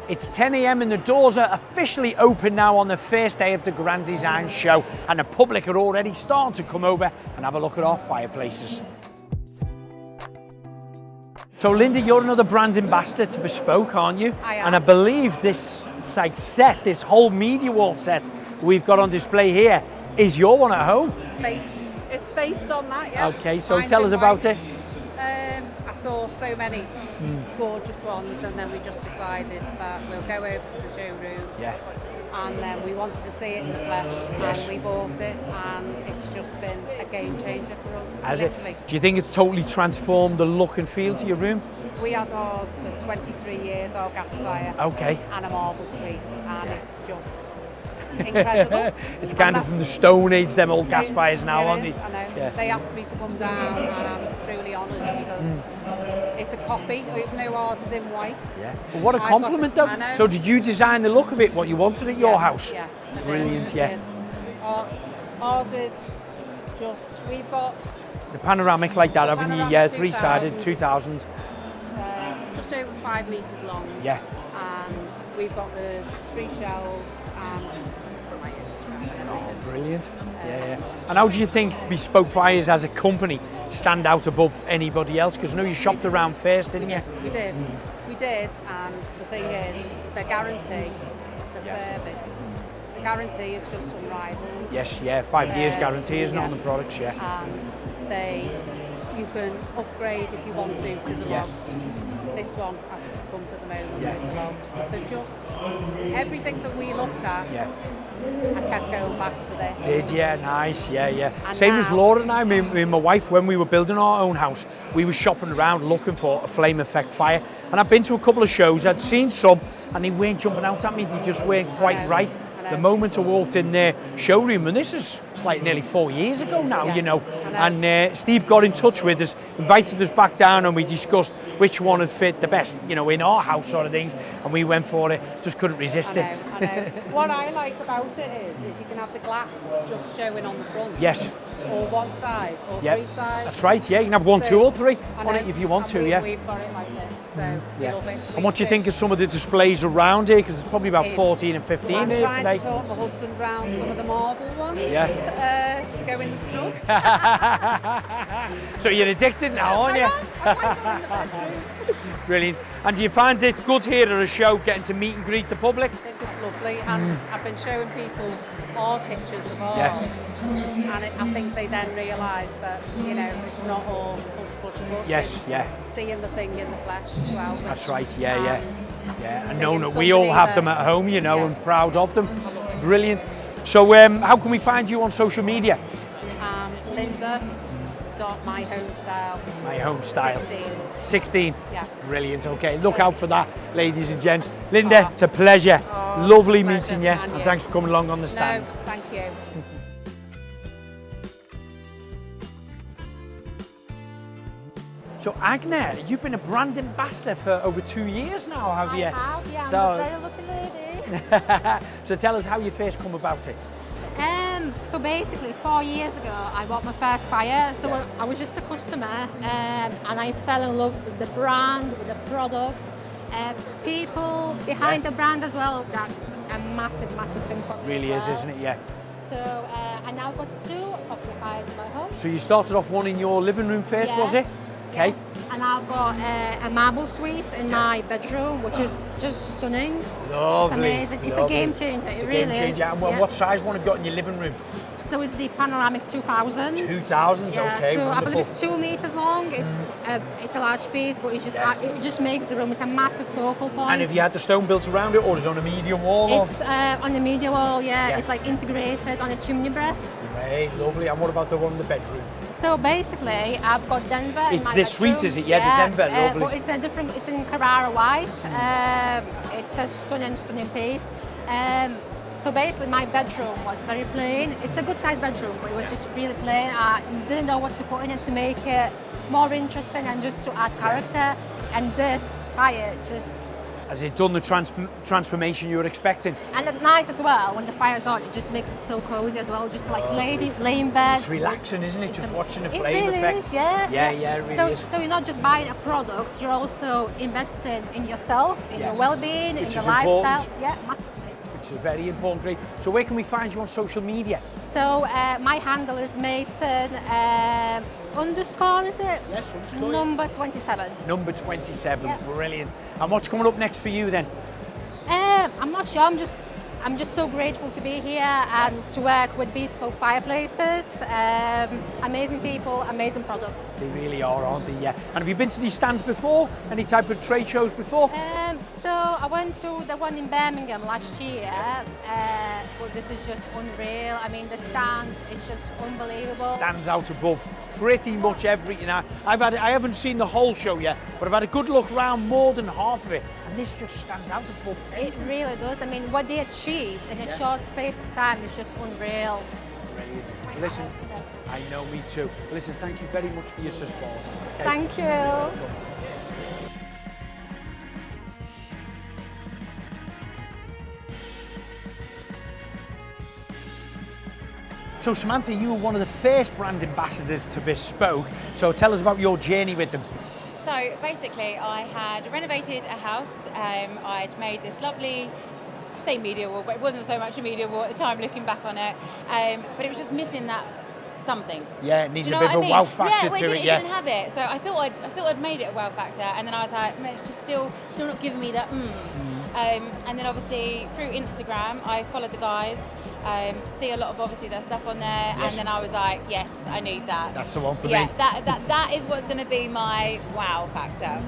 It's 10 a.m. and the doors are officially open now on the first day of the Grand Design Show, and the public are already starting to come over and have a look at our fireplaces. So Linda, you're another brand ambassador to Bespoke, aren't you? I am. And I believe this set, this whole media wall set we've got on display here is your one at home. It's based on that, yeah. Okay, so tell us about it. I saw so many gorgeous ones, and then we just decided that we'll go over to the showroom. Yeah. And then we wanted to see it in the flesh, and we bought it, and it's just been a game changer for us. Has literally. it? Do you think it's totally transformed the look and feel to your room? We had ours for 23 years, our gas fire. Okay. And a marble suite, and it's just incredible. It's kind of from the Stone Age, them old gas fires now, aren't they? I know. Yeah. They asked me to come down, and I'm truly honoured because it's a copy, even though ours is in white. Yeah. Well, what a compliment, though. I know. So did you design the look of it, what you wanted at your house? Yeah. I did. Brilliant, I yeah. did. Ours is just, we've got The panoramic like that, haven't you? panoramic Yeah, three-sided, 2000. 2000. Just over 5 metres long. Yeah. And we've got the 3 shelves and Oh, brilliant. Yeah. And how do you think Bespoke Fires as a company stand out above anybody else? Because I know you shopped around first, didn't you? We did. We did, and the thing is, the guarantee, the service, the guarantee is just unrivaled. Yes, 5 years guarantee, isn't it, on the products, And you can upgrade if you want to the logs. This one comes at the moment with the logs, but they're just, everything that we looked at, I kept going back to this. Nice, And Same as now- Laura and I, me and my wife, when we were building our own house, we were shopping around looking for a flame effect fire. And I've been to a couple of shows, I'd seen some, and they weren't jumping out at me, they just weren't quite right. The moment I walked in their showroom, and this is like nearly 4 years ago now, you know, and Steve got in touch with us, invited us back down, and we discussed which one had fit the best, you know, in our house sort of thing, and we went for it, just couldn't resist it. I know. What I like about it is you can have the glass just showing on the front. Yes. Or one side, or 3 sides. That's right, you can have 1, 2 or 3 on it if you want to, We've got it like this, so we love it. And what do you think of some of the displays around here? Because there's probably about 14 and 15 I'm here trying today. to talk my husband round some of the marble ones to go in the snug. So you're addicted now, aren't you? Brilliant. And do you find it good here at a show, getting to meet and greet the public? I think it's lovely, and I've been showing people our pictures of ours, and I think they then realise that, you know, it's not all push. Yes, it's seeing the thing in the flesh as well. That's right, and knowing that we somebody all have that- them at home, you know, and proud of them. Brilliant. So how can we find you on social media? Linda.myhomestyle. My Home Style. 16. 16? Yeah. Brilliant, okay. Look out for that, ladies and gents. Linda, it's a pleasure. Lovely pleasure, meeting you, and thanks for coming along on the stand. No, thank you. So Agne, you've been a brand ambassador for over 2 years now, have you? I have, yeah, So, I'm a very lucky lady. so tell us how you first come about it. So basically 4 years ago I bought my first fire, so I was just a customer and I fell in love with the brand, with the products, people behind the brand as well. That's a massive thing for me. Really as is, well. isn't it? Yeah. So I now got 2 of the fires in my home. So you started off one in your living room first, was it? Okay. Yes. And I've got a marble suite in my bedroom, which is just stunning. Lovely. It's amazing. It's a game changer. It's it a really game changer. is. And what size one have you got in your living room? So it's the panoramic 2000. 2000, yeah, okay. So wonderful. I believe it's 2 meters long. It's a large piece, but it just makes the room. It's a massive focal point. And have you had the stone built around it, or is it on a medium wall? It's on the media wall. Yeah, it's like integrated on a chimney breast. Right, lovely. And what about the one in the bedroom? So basically, I've got Denver. It's in my the suite, bedroom. is it? Yeah, the Denver, lovely. But it's a different. It's in Carrara white. It's a stunning piece. So basically, my bedroom was very plain. It's a good sized bedroom, but it was just really plain. I didn't know what to put in it to make it more interesting and just to add character. And this fire just Has it done the transformation you were expecting? And at night as well, when the fire's on, it just makes it so cozy as well. Just like lay in bed. It's relaxing, isn't it? Just watching the flame really effect. Is, yeah. Yeah, it really is. So you're not just buying a product, you're also investing in yourself, in your well-being, in your lifestyle. Important. Yeah, massively. Which is very important, great. So where can we find you on social media? So my handle is Mason underscore, is it? Yes, underscore. Number 27. Number 27, Yeah. brilliant. And what's coming up next for you then? I'm not sure. I'm just so grateful to be here and to work with Bespoke Fireplaces. Amazing people, amazing products. They really are, aren't they? Yeah. And have you been to these stands before? Any type of trade shows before? So I went to the one in Birmingham last year, but this is just unreal. I mean, the stand is just unbelievable. Stands out above pretty much everything. I haven't seen the whole show yet, but I've had a good look around more than half of it, and this just stands out above. It really does. I mean, what they achieved in a short space of time is just unreal. Brilliant. Listen, I know, me too. Listen, thank you very much for your support. Okay? Thank you. So Samantha, you were one of the first brand ambassadors to Bespoke, so tell us about your journey with them. So basically I had renovated a house, I'd made this lovely, I say media wall, but it wasn't so much a media wall at the time looking back on it, but it was just missing that something. Yeah, it needs a Do you bit know of a what I wow mean? factor to it, it didn't have it. So I thought I'd made it a wow factor, and then I was like, it's just still not giving me that and then obviously through Instagram, I followed the guys, see a lot of obviously their stuff on there, Yes. and then I was like, yes, I need that. That's the one for yeah, me. that is what's going to be my wow factor.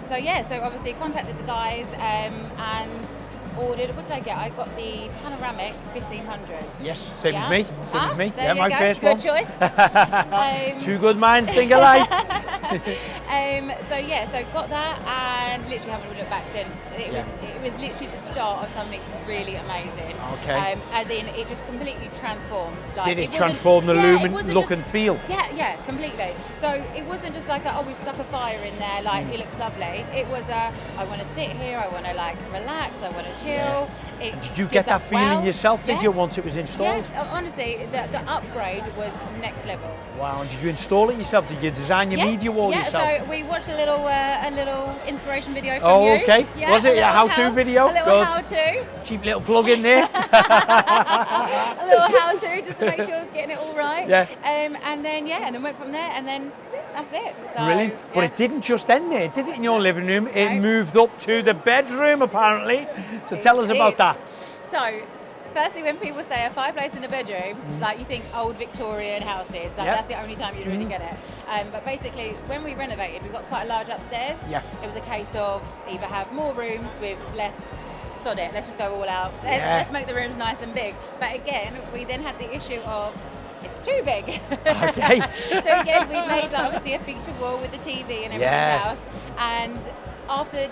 So obviously contacted the guys and ordered. What did I get? I got the panoramic 1500. Yes, same Yeah. as me. Same as me. There Yeah, you my go. first Good one. choice. Two good minds think alike. So got that and literally haven't looked back since. It was literally the start of something really amazing. Okay. As in, it just completely transformed. Like, Did it wasn't- transform the yeah, lumen it wasn't look just- and feel? Yeah, completely. So it wasn't just like, we've stuck a fire in there, like it looks lovely. It was I want to sit here, I want to like relax, I want to chill. It Did you gives get that feeling wow. yourself, did Yeah. you, once it was installed? Yeah, honestly, the upgrade was next level. Wow, and did you install it yourself? Did you design your media wall yourself? Yeah, so we watched a little inspiration video from you. Okay. Yeah, Was it a how-to video? A little Good. how-to. Cheap little plug in there. A little how-to just to make sure it's getting it all right. Yeah. And then went from there, and then that's it. So, Brilliant. But yeah. it didn't just end there, did it, in your living room? It moved up to the bedroom, apparently. So tell us about that. So, firstly, when people say a fireplace in a bedroom, like you think old Victorian houses, like that's the only time you really get it. But basically, when we renovated, we got quite a large upstairs. Yeah. It was a case of either have more rooms with less, sod it, let's just go all out. Yeah. Let's make the rooms nice and big. But again, we then had the issue of it's too big. Okay. So again, we made like, obviously a feature wall with the TV and everything else. And after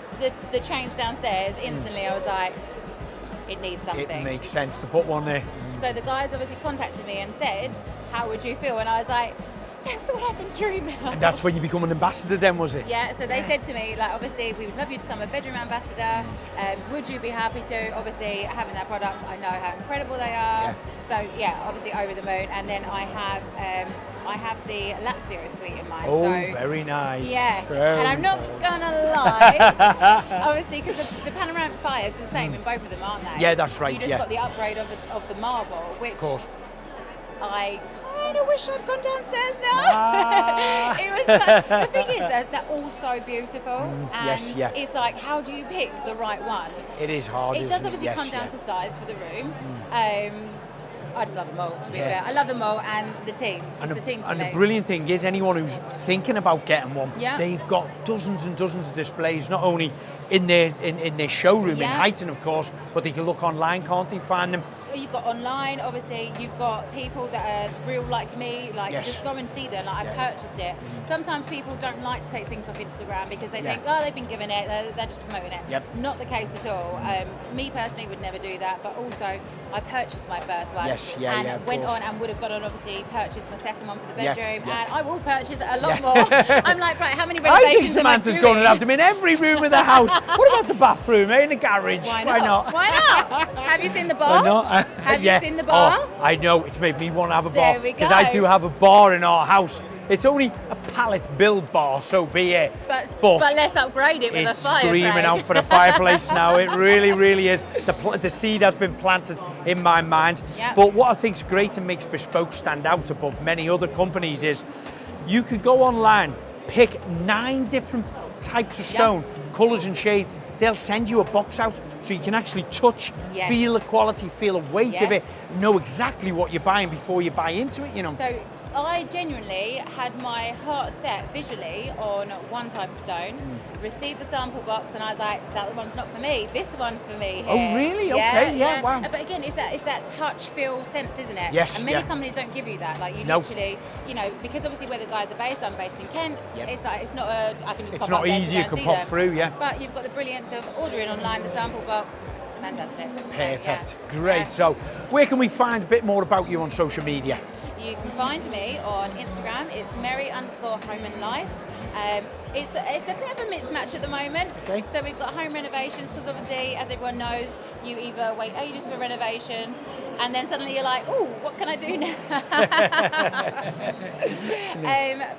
the change downstairs, instantly I was like, it needs something. It makes sense to put one there. So the guys obviously contacted me and said, how would you feel? And I was like, that's what I've been dreaming of. And that's when you become an ambassador then, was it? Yeah, so they said to me, like, obviously, we would love you to become a bedroom ambassador. Would you be happy to? Obviously, having their products, I know how incredible they are. Yeah. So, yeah, obviously over the moon. And then I have the Lazio suite in mind. Oh, so, very nice. yes, Very and I'm not nice. gonna lie, obviously, because the panoramic fires are the same in both of them, aren't they? Yeah, that's right, You just yeah. got the upgrade of the marble, which Of course. I kind of wish I'd gone downstairs now. It was the thing is that they're all so beautiful, and yes, yeah. it's like, how do you pick the right one? It is hard, It isn't does it? obviously Yes, come down yeah. to size for the room. I just love them all, to be Yeah. fair. I love them all, and the team. It's the team for And me. the brilliant thing is, anyone who's thinking about getting one, Yeah. they've got dozens and dozens of displays, not only in their showroom in Yeah. Highton, of course, but they can look online, can't they? Find them you've got online, obviously, you've got people that are real like me, like Yes. just go and see them, like I purchased it. Sometimes people don't like to take things off Instagram because they think, oh, they've been given it, they're just promoting it. Yep. Not the case at all. Me personally would never do that, but also I purchased my first one Yes, and of went course. on and would have gone on, obviously, purchased my second one for the Yeah, bedroom, yeah. and I will purchase a lot more. I'm like, right, how many I renovations think Samantha's am I doing? going to have them in every room of the house. What about the bathroom, in the garage? Why not? Why not? Have you seen the bar? Why not? Have you seen the bar? Oh, I know, it's made me want to have a bar. There we Because go. I do have a bar in our house. It's only a pallet build bar, so be it. But let's upgrade it with a it's fireplace. screaming out for the fireplace now. It really, really is. The seed has been planted in my mind. Yep. But what I think is great and makes Bespoke stand out above many other companies is you could go online, pick 9 different types of stone, colours and shades. They'll send you a box out so you can actually touch, feel the quality, feel the weight of it, know exactly what you're buying before you buy into it, you know. So I genuinely had my heart set visually on one type of stone, received the sample box, and I was like, that one's not for me, this one's for me here. Oh, really? Okay, yeah, wow. But again, it's that touch, feel, sense, isn't it? Yes, and many companies don't give you that. Like, you literally, you know, because obviously where the guys are based, I'm based in Kent, it's like, it's not a, I can just It's pop not up there easy, to you go can and see pop them. through, But you've got the brilliance of ordering online, the sample box, fantastic. Perfect, Yeah. great. Yeah. So where can we find a bit more about you on social media? You can find me on Instagram. It's Mary_Home and Life. It's a bit of a mismatch at the moment. Okay. So we've got home renovations because obviously, as everyone knows, you either wait ages for renovations and then suddenly you're like, oh, what can I do now?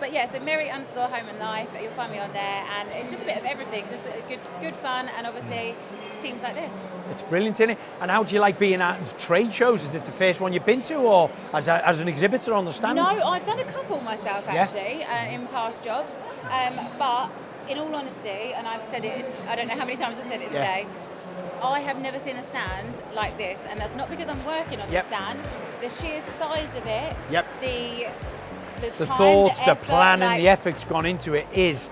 But yeah, so Mary_Home and Life. You'll find me on there, and it's just a bit of everything, just good fun, and obviously teams like this. It's brilliant, isn't it? And how do you like being at trade shows? Is it the first one you've been to, or as an exhibitor on the stand? No, I've done a couple myself actually in past jobs. But in all honesty, and I've said it, I don't know how many times I've said it today, I have never seen a stand like this, and that's not because I'm working on the stand. The sheer size of it, the time, thought, the the effort, plan, like, and the effort's gone into it is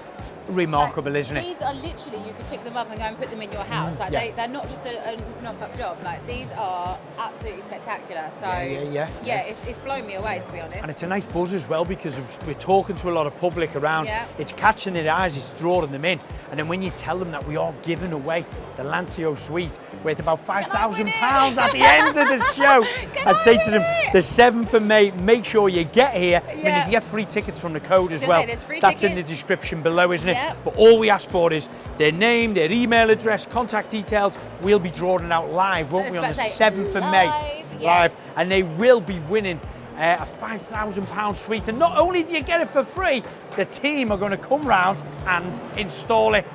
remarkable, isn't it? These are literally, you could pick them up and go and put them in your house. Like they're not just a knock-up job. Like, these are absolutely spectacular. So it's blown me away, to be honest. And it's a nice buzz as well, because we're talking to a lot of public around. Yeah. It's catching their eyes, it's drawing them in. And then when you tell them that we are giving away the Lancio Suite worth about £5,000 at the end of the show, I'd say to them, the 7th of May, make sure you get here. I mean, you can get free tickets from the code as well. That's in the description below, isn't it? But all we ask for is their name, their email address, contact details. We'll be drawing it out live, won't we, on the 7th of May? Live. And they will be winning a £5,000 suite. And not only do you get it for free, the team are going to come round and install it.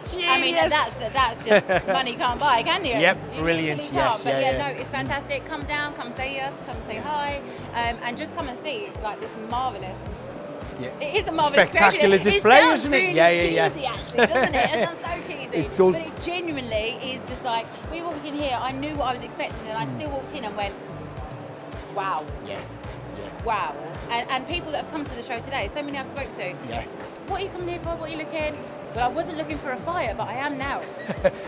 Genius. I mean, that's just money can't buy, can you? Yep, You brilliant. literally can't. Yes, But no, it's fantastic. Come down, come see us, come say hi, and just come and see like this marvellous. Yeah. It is a marvellous spectacular creation. display, It sounds isn't it? really cheesy, actually, doesn't it? It sounds so cheesy. It does. But it genuinely is just like, we walked in here, I knew what I was expecting, and I still walked in and went, wow. Yeah. Wow. And people that have come to the show today, so many I've spoke to. Yeah. What are you coming here for? What are you looking? Well, I wasn't looking for a fire, but I am now.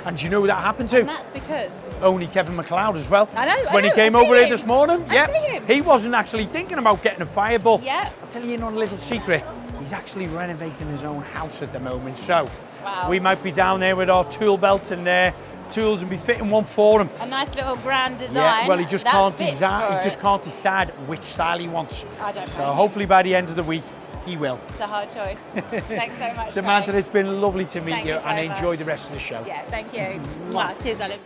And do you know who that happened to? And that's because... Only Kevin McLeod as well. I know. When he came over here this morning, I see him. he wasn't actually thinking about getting a fireball. Yeah. I'll tell you a little secret. He's actually renovating his own house at the moment, so wow. We might be down there with our tool belt and tools and be fitting one for him. A nice little grand design. Yeah, well, he just can't fits design. for He just it. can't decide which style he wants. I don't know. So hopefully by the end of the week, he will. It's a hard choice. Thanks so much, Samantha, Craig. it's been lovely to meet Thank you, you so and enjoy much. the rest of the show. Yeah, thank you. Mwah. Cheers, Alan.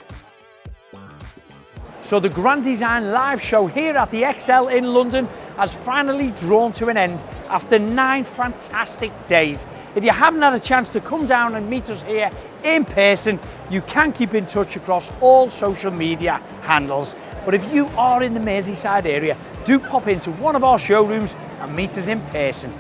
So the Grand Design live show here at the XL in London has finally drawn to an end after 9 fantastic days. If you haven't had a chance to come down and meet us here in person, you can keep in touch across all social media handles. But if you are in the Merseyside area, do pop into one of our showrooms and meet us in person.